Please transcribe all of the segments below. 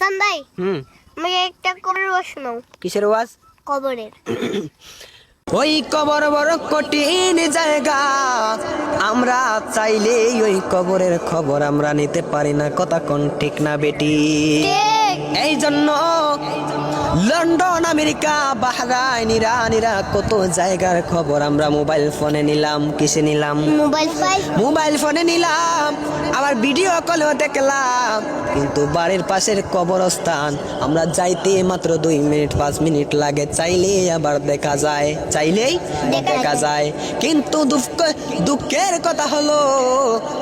হাসান ভাই আমাকে একটা কবরের ওয়াজ শোনাও। কিসের ওয়াজ? কবরের। ওই কবর বড় কঠিন জায়গা, আমরা চাইলেই ওই কবরের খবর আমরা নিতে পারি না। কথা কোন ঠিক না বেটি? এই জন্য লন্ডন, আমেরিকা, বাহরাইন, ইরান কত জায়গার খবর আমরা মোবাইল ফোনে নিলাম। কিসে নিলাম? মোবাইল ফোনে নিলাম, আবার ভিডিও কলেও দেখলাম। কিন্তু বাড়ির পাশের কবরস্থান আমরা যাইতে মাত্র 2 মিনিট 5 মিনিট লাগে, চাইলেই আবার দেখা যায়, চাইলেই দেখা যায়। কিন্তু দুঃখের কথা হলো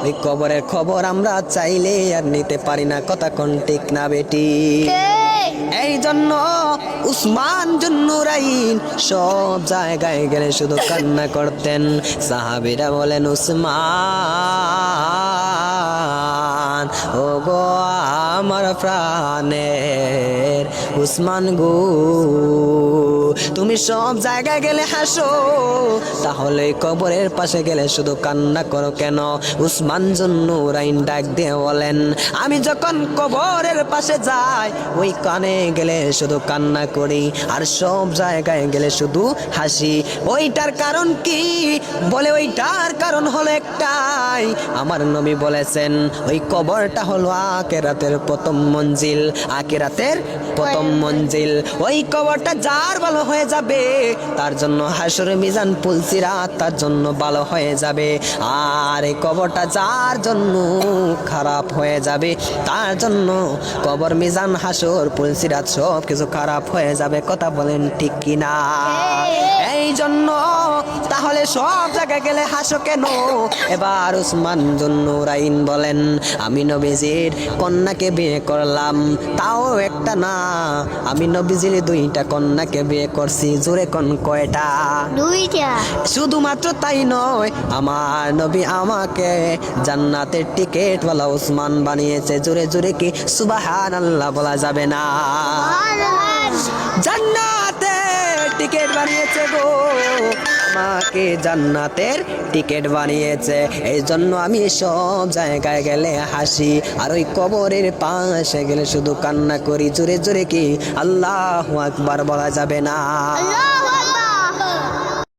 ওই কবরের খবর আমরা চাইলে আর নিতে পারি না। কথা কোন ঠিক না বেটি? এই জন্য উসমান জুন্নুরাইন সব জায়গায় গেলে শুধু কান্না করতেন। সাহাবীরা বলেন, উসমান ও গো আমার প্রাণের উসমান গো, তুমি সব জায়গায় গেলে হাসো, তাহলে কবরের পাশে গেলে শুধু কান্না করো কেন? উসমান জুন্নুরাইন ডাক দিয়ে বলেন, আমি যখন কবরের পাশে যাই ওই কানে গেলে শুধু কান্না করি, আর সব জায়গায় গেলে শুধু হাসি। ওইটার কারণ কি? বলে ওইটার কারণ হলো একটাই, আমার নবী বলেছেন ওই কবরটা হলো আখিরাতের প্রথম মঞ্জিল। আখিরাতের প্রথম মঞ্জিল। ওই কবরটা যার ভালো হয়ে যাবে তার জন্য হাসরে মিজান পুলসিরাত তার জন্য ভালো হয়ে যাবে, আর এই কবরটা যার জন্য খারাপ হয়ে যাবে তার জন্য কবর, মিজান, হাসর, পুলসিরাত সব কিছু খারাপ হয়ে যাবে। কথা বলেন ঠিক কিনা? এই জন্য তাহলে সব জায়গায় গেলে হাসো কেন? এবার উসমান জুন্নুরাইন বলেন, আমি নবীজির কন্যাকে বিয়ে করলাম, তাও একটা না, আমি নবীজির 2টা কন্যাকে বিয়ে করছি। জোরে কোন কয়টা? 2টা। শুধুমাত্র তাই নয়, আমার নবী আমাকে জান্নাতের টিকেটওয়ালা উসমান বানিয়েছে। জোরে জোরে কি সুবহানাল্লাহ বলা যাবে না? জান্নাতের টিকেট বানিয়েছে গো, আমাকে জান্নাতের টিকেট বানিয়েছে। এই জন্য আমি সব জায়গায় গেলে হাসি, আর ওই কবরের পাশে গেলে শুধু কান্না করি। জোরে জোরে কি আল্লাহু আকবার বলা যাবে না?